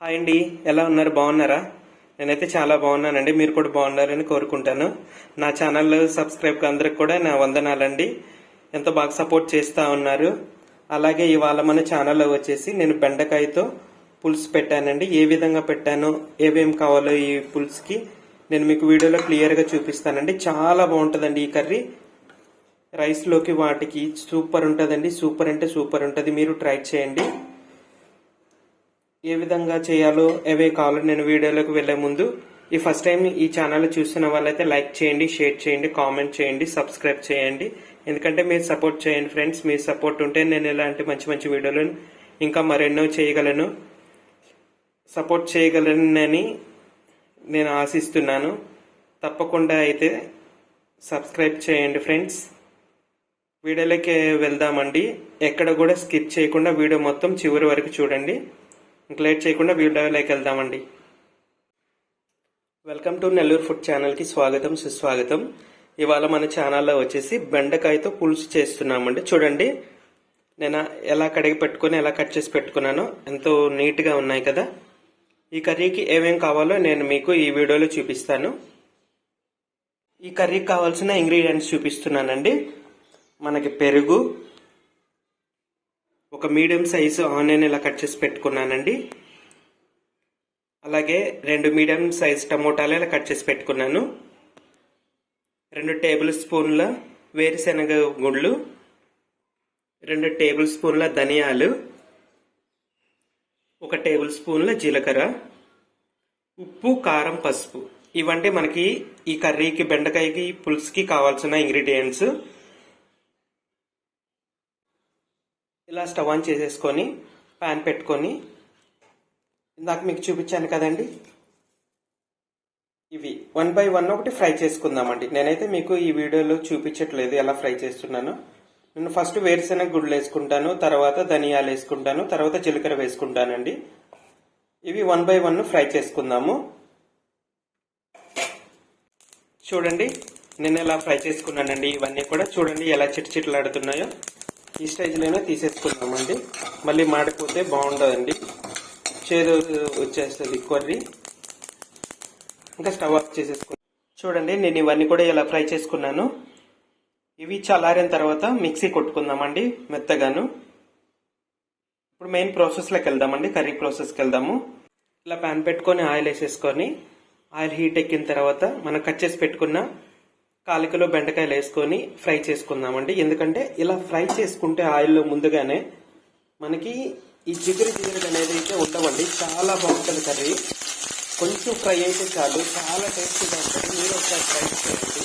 Hi అండి, ఎలా ఉన్నారు? బాగున్నారా? నేనైతే చాలా బాగున్నానండి. మీరు కూడా బాగున్నారని కోరుకుంటాను. నా ఛానల్ సబ్స్క్రైబ్ అందరికి కూడా నా వందనాలండి. ఎంతో బాగా సపోర్ట్ చేస్తూ ఉన్నారు. అలాగే ఇవాళ మన ఛానల్లో వచ్చేసి నేను బెండకాయతో పులుసు పెట్టానండి. ఏ విధంగా పెట్టానో, ఏమేమి కావాలో ఈ పులుసుకి నేను మీకు వీడియోలో క్లియర్గా చూపిస్తానండి. చాలా బాగుంటుందండి ఈ కర్రీ. రైస్లోకి వాటికి సూపర్ ఉంటుందండి. సూపర్ అంటే సూపర్ ఉంటుంది. మీరు ట్రై చేయండి. ఏ విధంగా చేయాలో ఏవే కావాలో నేను వీడియోలోకి వెళ్లే ముందు ఈ ఫస్ట్ టైం ఈ ఛానల్ చూస్తున్న వాళ్ళైతే లైక్ చేయండి, షేర్ చేయండి, కామెంట్ చేయండి, సబ్స్క్రైబ్ చేయండి. ఎందుకంటే మీరు సపోర్ట్ చేయండి ఫ్రెండ్స్. మీ సపోర్ట్ ఉంటే నేను ఇలాంటి మంచి మంచి వీడియోలు ఇంకా మరెన్నో చేయగలను, సపోర్ట్ చేయగలనని నేను ఆశిస్తున్నాను. తప్పకుండా అయితే సబ్స్క్రైబ్ చేయండి ఫ్రెండ్స్. వీడియోలోకి వెళ్దామండి. ఎక్కడ కూడా స్కిప్ చేయకుండా వీడియో మొత్తం చివరి వరకు చూడండి. ఇంక లేట్ చేయకుండా వీడియోలోకి వెళ్దామండి. వెల్కమ్ టు నెల్లూరు ఫుడ్ ఛానల్కి స్వాగతం, సుస్వాగతం. ఇవాళ మన ఛానల్లో వచ్చేసి బెండకాయతో పులుసు చేస్తున్నామండి. చూడండి, నేను ఎలా కడిగి పెట్టుకుని ఎలా కట్ చేసి పెట్టుకున్నానో ఎంతో నీట్గా ఉన్నాయి కదా. ఈ కర్రీకి ఏమేం కావాలో నేను మీకు ఈ వీడియోలో చూపిస్తాను. ఈ కర్రీకి కావాల్సిన ఇంగ్రీడియంట్స్ చూపిస్తున్నానండి. మనకి పెరుగు, ఒక మీడియం సైజు ఆనియన్ ఇలా కట్ చేసి పెట్టుకున్నానండి. అలాగే 2 మీడియం సైజు టమోటాలు ఇలా కట్ చేసి పెట్టుకున్నాను. 2 టేబుల్ స్పూన్ల వేరుశనగ గుళ్ళు, 2 టేబుల్ స్పూన్ల ధనియాలు, 1 టేబుల్ స్పూన్ల జీలకర్ర, ఉప్పు, కారం, పసుపు. ఇవంటే మనకి ఈ కర్రీకి, బెండకాయకి, పులుసుకి కావాల్సిన ఇంగ్రీడియంట్స్. ఇలా స్టవ్ ఆన్ చేసేసుకొని ప్యాన్ పెట్టుకొని ఇందాక మీకు చూపించాను కదండి, ఇవి 1 బై 1 ఒకటి ఫ్రై చేసుకుందామండి. నేనైతే మీకు ఈ వీడియోలో చూపించట్లేదు ఎలా ఫ్రై చేస్తున్నాను. నేను ఫస్ట్ వేరుశెనగ గుడ్లు వేసుకుంటాను, తర్వాత ధనియాలు వేసుకుంటాను, తర్వాత జీలకర్ర వేసుకుంటానండి. ఇవి 1 బై 1 ఫ్రై చేసుకుందాము. చూడండి, నేను ఎలా ఫ్రై చేసుకున్నానండి. ఇవన్నీ కూడా చూడండి ఎలా చిట్చిట్లాడుతున్నాయో. ఈ స్టేజ్లోనే తీసేసుకున్నామండి. మళ్ళీ మాడిపోతే బాగుండదండి, చేదు వచ్చేస్తుంది కర్రీ. ఇంకా స్టవ్ ఆఫ్ చేసేసుకున్నాను. చూడండి, నేను ఇవన్నీ కూడా ఇలా ఫ్రై చేసుకున్నాను. ఇవి చల్లారిన తర్వాత మిక్సీ కొట్టుకుందామండి మెత్తగాను. ఇప్పుడు మెయిన్ ప్రాసెస్లోకి వెళ్దామండి, కర్రీ ప్రాసెస్కి వెళ్దాము. ఇలా ప్యాన్ పెట్టుకొని ఆయిల్ వేసేసుకొని, ఆయిల్ హీట్ ఎక్కిన తర్వాత మనం కట్ చేసి పెట్టుకున్న 1/4 కిలో బెండకాయలు వేసుకొని ఫ్రై చేసుకుందామండి. ఎందుకంటే ఇలా ఫ్రై చేసుకుంటే ఆయిల్లో ముందుగానే మనకి ఈ జిగురు అనేది అయితే ఉండవండి. చాలా బాగుంటుంది కర్రీ. కొంచెం ఫ్రై అయితే చాలు, చాలా టేస్టీగా ఉంటుంది. మీరు ఒకసారి ట్రై చేయండి.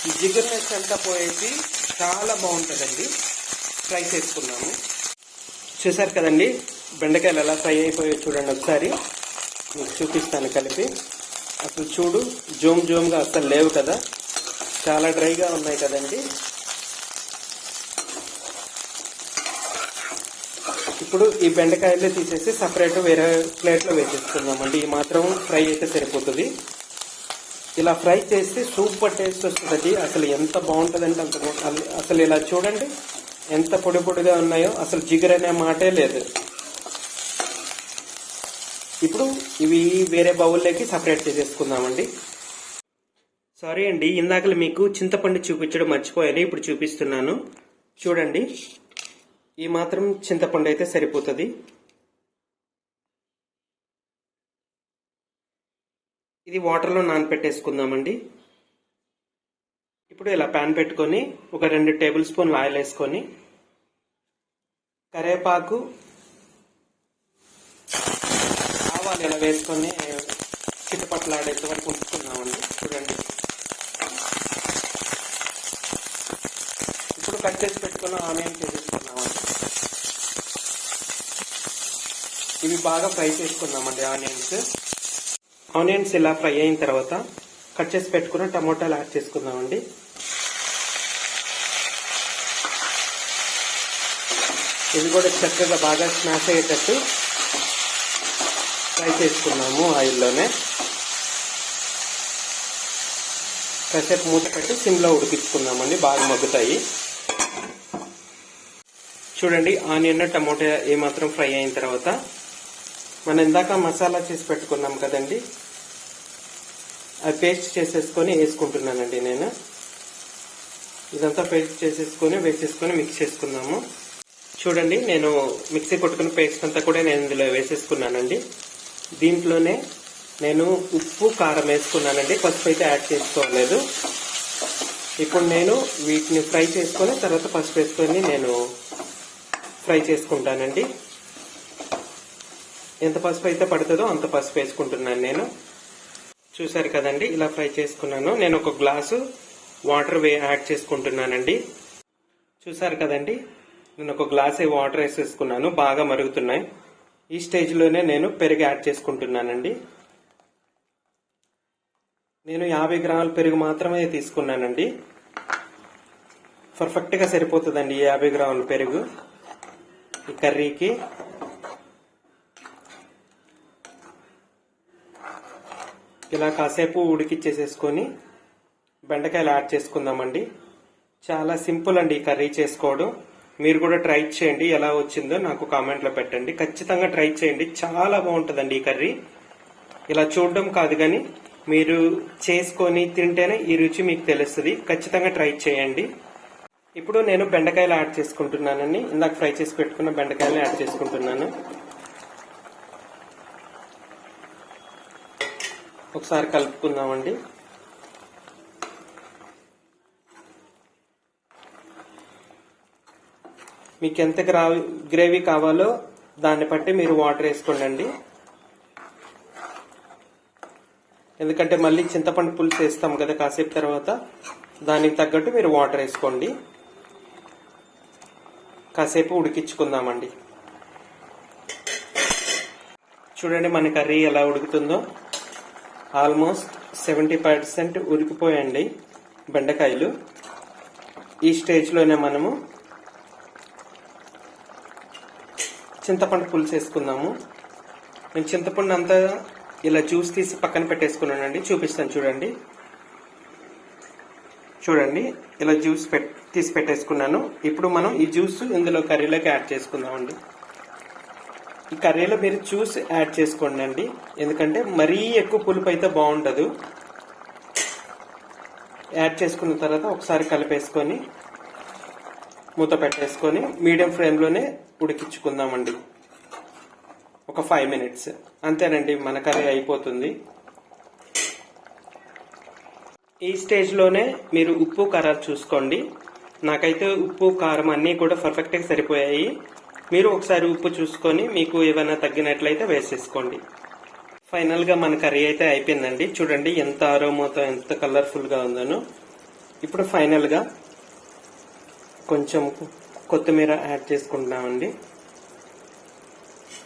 ఈ జిగురునెస్ అంతా పోయేసి చాలా బాగుంటుందండి. ఫ్రై చేసుకున్నాము. చూసారు కదండి, బెండకాయలు ఎలా ఫ్రై అయిపోయాయి చూడండి. ఒకసారి మీకు చూపిస్తాను కలిపి. అసలు చూడు, జోమ్గా అసలు లేవు కదా, చాలా డ్రైగా ఉన్నాయి కదండి. ఇప్పుడు ఈ బెండకాయలు తీసేసి సపరేట్ వేరే ప్లేట్లో వేసేసుకుందామండి. ఈ మాత్రం ఫ్రై అయితే సరిపోతుంది. ఇలా ఫ్రై చేస్తే సూపర్ టేస్ట్ వస్తుంది. అసలు ఎంత బాగుంటుందంటే అంత బాగుంటుంది. అసలు ఇలా చూడండి ఎంత పొడి పొడిగా ఉన్నాయో, అసలు జిగురు అనే మాటే లేదు. ఇప్పుడు ఇవి వేరే బౌల్లోకి సపరేట్ చేసేసుకుందామండి. సారీ అండి, ఇందాక మీకు చింతపండు చూపించడం మర్చిపోయాను, ఇప్పుడు చూపిస్తున్నాను. చూడండి, ఈ మాత్రం చింతపండు అయితే సరిపోతుంది. ఇది వాటర్లో నానపెట్టేసుకుందామండి. ఇప్పుడు ఇలా ప్యాన్ పెట్టుకొని ఒక 2 టేబుల్ స్పూన్లు ఆయిల్ వేసుకొని కరివేపాకు, ఆవాలు ఇలా వేసుకొని చిట్టపట్లాడేంత వరకు ఉంచుకున్నామండి. చూడండి, ఇప్పుడు కట్ చేసి పెట్టుకున్న ఆనియన్ చేసేసుకున్నామండి. ఇవి బాగా ఫ్రై చేసుకున్నామండి. ఆనియన్స్ ఇలా ఫ్రై అయిన తర్వాత కట్ చేసి పెట్టుకున్న టమోటాలు యాడ్ చేసుకుందామండి. ఇవి కూడా చక్కగా బాగా స్మాష్ అయ్యేటట్టు ఫ్రై చేసుకున్నాము ఆయిల్లోనే. కాసేపు మూత పెట్టి సిమ్లో ఉడికించుకుందామండి, బాగా మగ్గుతాయి. చూడండి, ఆనియన్ టమోటా ఏమాత్రం ఫ్రై అయిన తర్వాత మనం ఇందాక మసాలా చేసి పెట్టుకున్నాం కదండి, అది పేస్ట్ చేసేసుకొని వేసుకుంటున్నానండి నేను. ఇదంతా పేస్ట్ చేసేసుకొని వేసేసుకొని మిక్స్ చేసుకుందాము. చూడండి, నేను మిక్సీ కొట్టుకున్న పేస్ట్ అంతా కూడా నేను ఇందులో వేసేసుకున్నానండి. దీంట్లోనే నేను ఉప్పు కారం వేసుకున్నానండి, పసుపు అయితే యాడ్ చేసుకోలేదు. ఇప్పుడు నేను వీటిని ఫ్రై చేసుకొని తర్వాత పసుపు వేసుకొని నేను ఫ్రై చేసుకుంటానండి. ఎంత పసుపు అయితే పడుతుందో అంత పసుపు వేసుకుంటున్నాను నేను. చూసారు కదండి, ఇలా ఫ్రై చేసుకున్నాను. నేను ఒక గ్లాసు వాటర్ యాడ్ చేసుకుంటున్నానండి. చూసారు కదండి, నేను ఒక గ్లాస్ వాటర్ వేసేసుకున్నాను, బాగా మరుగుతున్నాయి. ఈ స్టేజ్లోనే నేను పెరుగు యాడ్ చేసుకుంటున్నానండి. నేను 50 గ్రాముల పెరుగు మాత్రమే తీసుకున్నానండి. పర్ఫెక్ట్గా సరిపోతుందండి 50 గ్రాముల పెరుగు ఈ కర్రీకి. ఇలా కాసేపు ఉడికిచ్చేసేసుకొని బెండకాయలు యాడ్ చేసుకుందామండి. చాలా సింపుల్ అండి ఈ కర్రీ చేసుకోవడం. మీరు కూడా ట్రై చేయండి, ఎలా వచ్చిందో నాకు కామెంట్లో పెట్టండి. ఖచ్చితంగా ట్రై చేయండి, చాలా బాగుంటుందండి ఈ కర్రీ. ఇలా చూడడం కాదు కానీ మీరు చేసుకొని తింటేనే ఈ రుచి మీకు తెలుస్తుంది. ఖచ్చితంగా ట్రై చేయండి. ఇప్పుడు నేను బెండకాయలు యాడ్ చేసుకుంటున్నానండి. ఇందాక ఫ్రై చేసి పెట్టుకున్న బెండకాయలు యాడ్ చేసుకుంటున్నాను. ఒకసారి కలుపుకుందామండి. మీకు ఎంత గ్రేవీ కావాలో దాన్ని బట్టి మీరు వాటర్ వేసుకోండి. ఎందుకంటే మళ్ళీ చింతపండు పులుసు వేస్తాం కదా కాసేపు తర్వాత, దానికి తగ్గట్టు మీరు వాటర్ వేసుకోండి. కాసేపు ఉడికించుకుందామండి. చూడండి మన కర్రీ ఎలా ఉడుకుతుందో. ఆల్మోస్ట్ 70% ఉడికిపోయండి బెండకాయలు. ఈ స్టేజ్లోనే మనము చింతపండు పులుసు వేసుకుందాము. నేను చింతపండు అంతా ఇలా జ్యూస్ తీసి పక్కన పెట్టేసుకున్నానండి, చూపిస్తాను చూడండి. చూడండి, ఇలా జ్యూస్ తీసి పెట్టేసుకున్నాను. ఇప్పుడు మనం ఈ జ్యూస్ ఇందులో కర్రీలోకి యాడ్ చేసుకుందామండి. ఈ కర్రీలో మీరు జ్యూస్ యాడ్ చేసుకోండి అండి, ఎందుకంటే మరీ ఎక్కువ పులుపు అయితే బాగుండదు. యాడ్ చేసుకున్న తర్వాత ఒకసారి కలిపేసుకొని మూత పెట్టేసుకొని మీడియం ఫ్లేమ్లోనే ఉడికించుకుందామండి ఒక 5 minutes. అంతేనండి, మన కర్రీ అయిపోతుంది. ఈ స్టేజ్లోనే మీరు ఉప్పు కారాలు చూసుకోండి. నాకైతే ఉప్పు కారం అన్నీ కూడా పర్ఫెక్ట్గా సరిపోయాయి. మీరు ఒకసారి ఉప్పు చూసుకొని మీకు ఏమైనా తగ్గినట్లయితే వేసేసుకోండి. ఫైనల్గా మన కర్రీ అయితే అయిపోయిందండి. చూడండి ఎంత ఆరోమాతో ఎంత కలర్ఫుల్గా ఉందనో. ఇప్పుడు ఫైనల్గా కొంచెం కొత్తిమీర యాడ్ చేసుకుంటున్నామండి.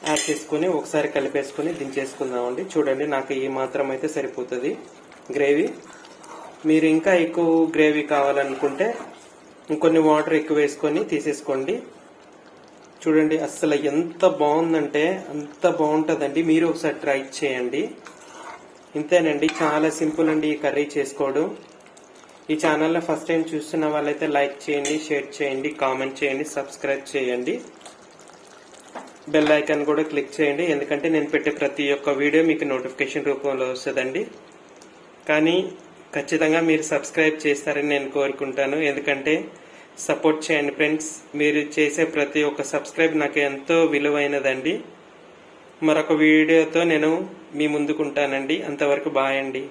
యాడ్ చేసుకుని ఒకసారి కలిపేసుకుని దించేసుకుందామండి. చూడండి నాకు ఈ మాత్రం అయితే సరిపోతుంది గ్రేవీ. మీరు ఇంకా ఎక్కువ గ్రేవీ కావాలనుకుంటే ఇంకొన్ని వాటర్ ఎక్కువ వేసుకొని తీసేసుకోండి. చూడండి అస్సలు ఎంత బాగుందంటే అంత బాగుంటుందండి. మీరు ఒకసారి ట్రై చేయండి. ఇంతేనండి, చాలా సింపుల్ అండి ఈ కర్రీ చేసుకోవడం. ఈ ఛానల్లో ఫస్ట్ టైం చూస్తున్న వాళ్ళైతే లైక్ చేయండి, షేర్ చేయండి, కామెంట్ చేయండి, సబ్స్క్రైబ్ చేయండి. బెల్ ఐకాన్ కూడా క్లిక్ చేయండి, ఎందుకంటే నేను పెట్టే ప్రతి ఒక్క వీడియో మీకు నోటిఫికేషన్ రూపంలో వస్తుందండి. కానీ ఖచ్చితంగా మీరు సబ్స్క్రైబ్ చేస్తారని నేను కోరుకుంటాను. ఎందుకంటే సపోర్ట్ చేయండి ఫ్రెండ్స్. మీరు చేసే ప్రతి ఒక్క సబ్స్క్రైబ్ నాకు ఎంతో విలువైనదండి. మరొక వీడియోతో నేను మీ ముందుకుంటానండి. అంతవరకు బాయ్ అండి.